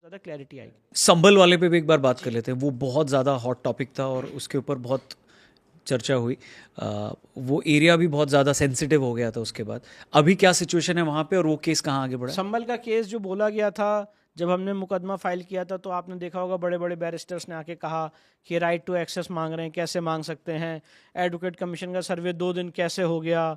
ज़्यादा क्लैरिटी आएगी। संभल वाले पे भी एक बार बात कर लेते हैं, वो बहुत ज़्यादा हॉट टॉपिक था और उसके ऊपर बहुत चर्चा हुई। वो एरिया भी बहुत ज़्यादा सेंसिटिव हो गया था उसके बाद। अभी क्या सिचुएशन है वहाँ पे और वो केस कहाँ आगे बढ़ा है? संभल का केस जो बोला गया था, जब हमने मुकदमा फाइल किया था तो आपने देखा होगा बड़े बड़े बैरिस्टर्स ने आके कहा कि राइट टू एक्सेस मांग रहे हैं, कैसे मांग सकते हैं, एडवोकेट कमीशन का सर्वे 2 दिन कैसे हो गया।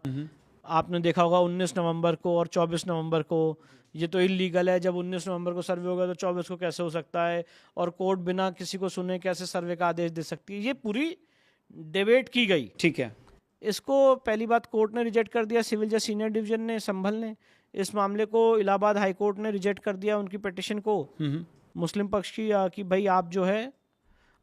आपने देखा होगा 19 नवंबर को और 24 नवंबर को, ये तो इलीगल है। जब 19 नवंबर को सर्वे होगा तो 24 को कैसे हो सकता है, और कोर्ट बिना किसी को सुने कैसे सर्वे का आदेश दे सकती है। ये पूरी डिबेट की गई। ठीक है। इसको पहली बात कोर्ट ने रिजेक्ट कर दिया, सिविल जज सीनियर डिवीजन ने, संभल ने। इस मामले को इलाहाबाद हाई कोर्ट ने रिजेक्ट कर दिया, उनकी पिटिशन को मुस्लिम पक्ष की, कि भाई आप जो है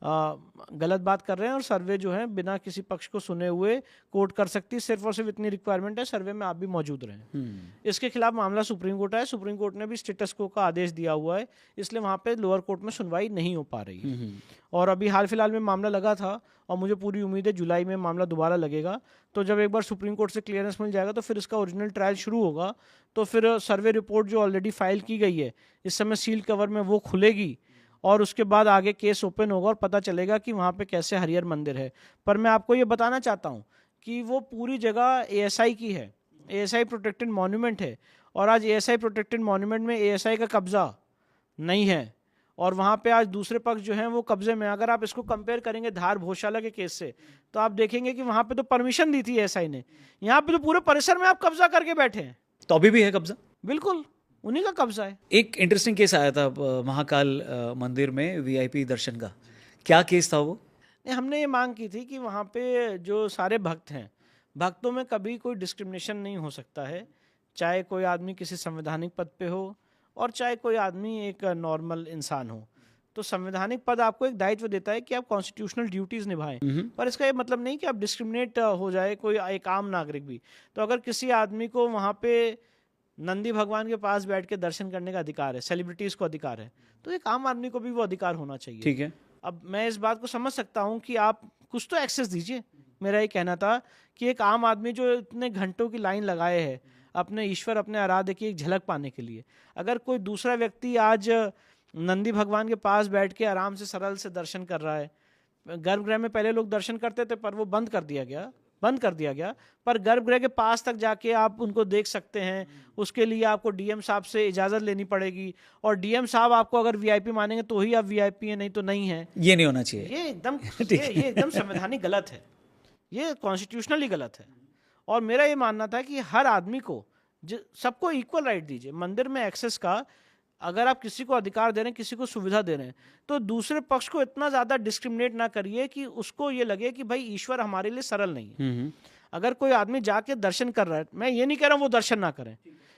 गलत बात कर रहे हैं और सर्वे जो है बिना किसी पक्ष को सुने हुए कोर्ट कर सकती है, सिर्फ और सिर्फ इतनी रिक्वायरमेंट है सर्वे में आप भी मौजूद रहें। इसके खिलाफ मामला सुप्रीम कोर्ट है, सुप्रीम कोर्ट ने भी स्टेटस को का आदेश दिया हुआ है, इसलिए वहाँ पे लोअर कोर्ट में सुनवाई नहीं हो पा रही है। और अभी हाल फिलहाल में मामला लगा था और मुझे पूरी उम्मीद है जुलाई में मामला दोबारा लगेगा। तो जब एक बार सुप्रीम कोर्ट से क्लियरेंस मिल जाएगा तो फिर इसका ओरिजिनल ट्रायल शुरू होगा। तो फिर सर्वे रिपोर्ट जो ऑलरेडी फाइल की गई है इस समय सील कवर में, वो खुलेगी और उसके बाद आगे केस ओपन होगा और पता चलेगा कि वहाँ पे कैसे हरिहर मंदिर है। पर मैं आपको ये बताना चाहता हूँ कि वो पूरी जगह एएसआई की है, एएसआई प्रोटेक्टेड मॉन्यूमेंट है, और आज एएसआई प्रोटेक्टेड मॉन्यूमेंट में एएसआई का कब्जा नहीं है और वहाँ पे आज दूसरे पक्ष जो हैं वो कब्जे में। अगर आप इसको कंपेयर करेंगे धार भोजशाला के केस से तो आप देखेंगे कि वहाँ पे तो परमिशन दी थी एएसआई ने, यहाँ पे तो पूरे परिसर में आप कब्जा करके बैठे हैं। तो अभी भी है कब्जा? बिल्कुल उन्हीं का कब्जा है। एक इंटरेस्टिंग केस आया था महाकाल मंदिर में वीआईपी दर्शन का, क्या केस था वो? नहीं, हमने ये मांग की थी कि वहाँ पे जो सारे भक्त हैं, भक्तों में कभी कोई डिस्क्रिमिनेशन नहीं हो सकता है, चाहे कोई आदमी किसी संवैधानिक पद पे हो और चाहे कोई आदमी एक नॉर्मल इंसान हो। तो संवैधानिक पद आपको एक दायित्व देता है कि आप कॉन्स्टिट्यूशनल ड्यूटीज़ निभाएं, पर इसका ये मतलब नहीं कि आप डिस्क्रिमिनेट हो जाए कोई एक आम नागरिक भी। तो अगर किसी आदमी को वहाँ पे नंदी भगवान के पास बैठ के दर्शन करने का अधिकार है, सेलिब्रिटीज़ को अधिकार है, तो एक आम आदमी को भी वो अधिकार होना चाहिए। ठीक है। अब मैं इस बात को समझ सकता हूँ कि आप कुछ तो एक्सेस दीजिए। मेरा ये कहना था कि एक आम आदमी जो इतने घंटों की लाइन लगाए है अपने ईश्वर, अपने आराध्य की एक झलक पाने के लिए, अगर कोई दूसरा व्यक्ति आज नंदी भगवान के पास बैठ के आराम से सरल से दर्शन कर रहा है, गर्भगृह में पहले लोग दर्शन करते थे पर वो बंद कर दिया गया, पर गर्भगृह के पास तक जाके आप उनको देख सकते हैं। उसके लिए आपको डीएम साहब से इजाज़त लेनी पड़ेगी और डीएम साहब आपको अगर वीआईपी मानेंगे तो ही आप वीआईपी हैं, नहीं तो नहीं है। ये नहीं होना चाहिए। ये एकदम संवैधानिक गलत है, ये कॉन्स्टिट्यूशनली गलत है। और मेरा ये मानना था कि हर आदमी को सबको इक्वल राइट दीजिए मंदिर में एक्सेस का। अगर आप किसी को अधिकार दे रहे हैं, किसी को सुविधा दे रहे हैं, तो दूसरे पक्ष को इतना ज़्यादा डिस्क्रिमिनेट ना करिए कि उसको ये लगे कि भाई ईश्वर हमारे लिए सरल नहीं है। अगर कोई आदमी जाके दर्शन कर रहा है, मैं ये नहीं कह रहा हूँ वो दर्शन ना करें,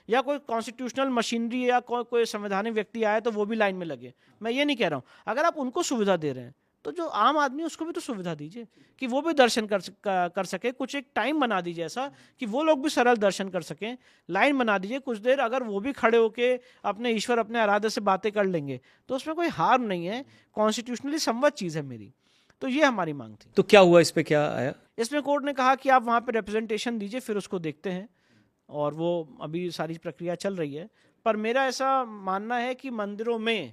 या कोई कॉन्स्टिट्यूशनल मशीनरी या कोई संवैधानिक व्यक्ति आए तो वो भी लाइन में लगे, मैं ये नहीं कह रहा हूँ। अगर आप उनको सुविधा दे रहे हैं तो जो आम आदमी उसको भी तो सुविधा दीजिए कि वो भी दर्शन कर सके। कुछ एक टाइम बना दीजिए ऐसा कि वो लोग भी सरल दर्शन कर सकें, लाइन बना दीजिए कुछ देर। अगर वो भी खड़े होके अपने ईश्वर, अपने आराध्य से बातें कर लेंगे तो उसमें कोई हार्म नहीं है, कॉन्स्टिट्यूशनली सम्मत चीज़ है मेरी। तो ये हमारी मांग थी। तो क्या हुआ, इस पे क्या आया? इसमें कोर्ट ने कहा कि आप वहाँ पे रिप्रेजेंटेशन दीजिए, फिर उसको देखते हैं, और वो अभी सारी प्रक्रिया चल रही है। पर मेरा ऐसा मानना है कि मंदिरों में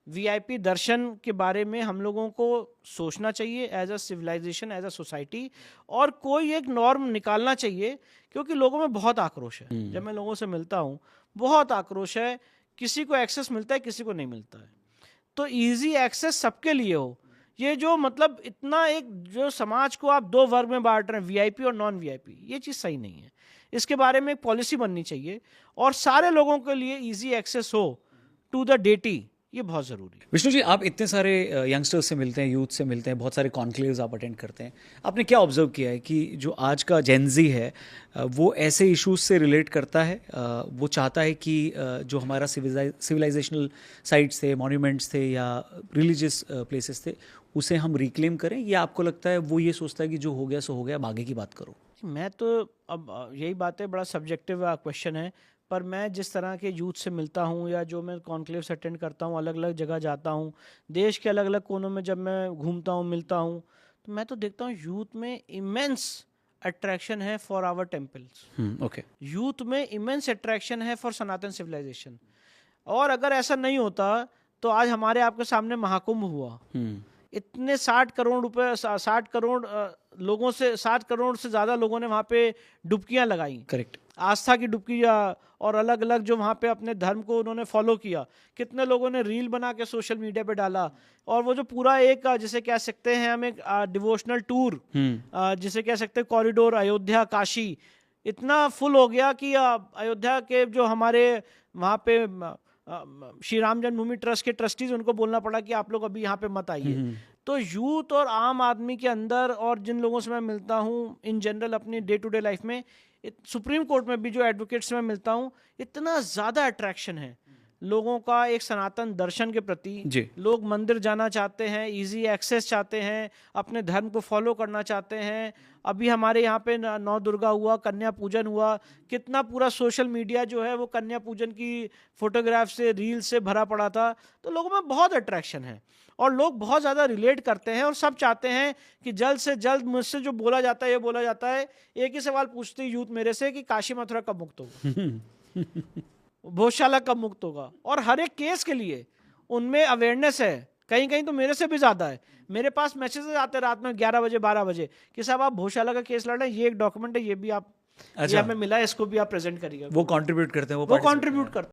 वीआईपी दर्शन के बारे में हम लोगों को सोचना चाहिए as a civilization, as a society, और कोई एक नॉर्म निकालना चाहिए, क्योंकि लोगों में बहुत आक्रोश है। जब मैं लोगों से मिलता हूँ बहुत आक्रोश है, किसी को एक्सेस मिलता है, किसी को नहीं मिलता है। तो इजी एक्सेस सबके लिए हो। ये जो मतलब इतना एक जो समाज को आप 2 वर्ग में बांट रहे हैं, वीआईपी और नॉन वीआईपी, ये चीज़ सही नहीं है। इसके बारे में एक पॉलिसी बननी चाहिए और सारे लोगों के लिए इजी एक्सेस हो टू द डेटी, ये बहुत ज़रूरी है। विष्णु जी, आप इतने सारे यंगस्टर्स से मिलते हैं, यूथ से मिलते हैं, बहुत सारे कॉन्क्लेव्स आप अटेंड करते हैं, आपने क्या ऑब्जर्व किया है कि जो आज का जेनजी है वो ऐसे इश्यूज से रिलेट करता है? वो चाहता है कि जो हमारा सिविलाइजेशनल साइट्स थे, मॉन्यूमेंट्स थे या रिलीजियस प्लेसेस थे, उसे हम रिक्लेम करें, या आपको लगता है वो ये सोचता है कि जो हो गया सो हो गया, अब आगे की बात करो? मैं तो अब यही बात है, बड़ा सब्जेक्टिव क्वेश्चन है, पर मैं जिस तरह के यूथ से मिलता हूँ या जो मैं कॉन्क्लेव्स अटेंड करता हूँ, अलग अलग जगह जाता हूँ, देश के अलग अलग कोनों में जब मैं घूमता हूँ, मिलता हूँ, तो मैं तो देखता हूँ यूथ में इमेंस अट्रैक्शन है for our temples. Okay. Youth में इमेंस अट्रैक्शन है फॉर सनातन सिविलाइजेशन। और अगर ऐसा नहीं होता तो आज हमारे आपके सामने महाकुंभ हुआ, इतने 60 करोड़ रुपए 60 करोड़ लोगों से 60 करोड़ से ज्यादा लोगों ने वहां पे डुबकियां लगाई, करेक्ट, आस्था की डुबकी, और अलग अलग जो वहाँ पे अपने धर्म को उन्होंने फॉलो किया। कितने लोगों ने रील बना के सोशल मीडिया पे डाला, और वो जो पूरा एक जिसे कह सकते हैं हम एक डिवोशनल टूर, जिसे कह सकते हैं कॉरिडोर अयोध्या काशी, इतना फुल हो गया कि अयोध्या के जो हमारे वहाँ पे श्री राम जन्मभूमि ट्रस्ट के ट्रस्टीज, उनको बोलना पड़ा कि आप लोग अभी यहाँ पे मत आइए। तो यूथ और आम आदमी के अंदर, और जिन लोगों से मैं मिलता हूँ इन जनरल अपनी डे टू डे लाइफ में, सुप्रीम कोर्ट में भी जो एडवोकेट्स से मैं मिलता हूँ, इतना ज़्यादा अट्रैक्शन है लोगों का एक सनातन दर्शन के प्रति। लोग मंदिर जाना चाहते हैं, इजी एक्सेस चाहते हैं, अपने धर्म को फॉलो करना चाहते हैं। अभी हमारे यहाँ पे नौ दुर्गा हुआ, कन्या पूजन हुआ, कितना पूरा सोशल मीडिया जो है वो कन्या पूजन की फोटोग्राफ से, रील से भरा पड़ा था। तो लोगों में बहुत अट्रैक्शन है और लोग बहुत ज़्यादा रिलेट करते हैं, और सब चाहते हैं कि जल्द से जल्द मुझसे जो बोला जाता है, ये बोला जाता है, एक ही सवाल पूछते यूथ मेरे से कि काशी मथुरा कब मुक्त होगा, भोजशाला कब मुक्त होगा। और हर एक केस के लिए उनमें अवेयरनेस है, कहीं कहीं तो मेरे से भी ज़्यादा है। मेरे पास मैसेजेस आते रात में 11 बजे 12 बजे कि साहब आप भोजशाला का केस लड़ रहे हैं, ये एक डॉक्यूमेंट है, ये भी आप, ये हमें मिला है, इसको भी आप प्रेजेंट करिए। वो कंट्रीब्यूट करते हैं, वो कंट्रीब्यूट करते हैं।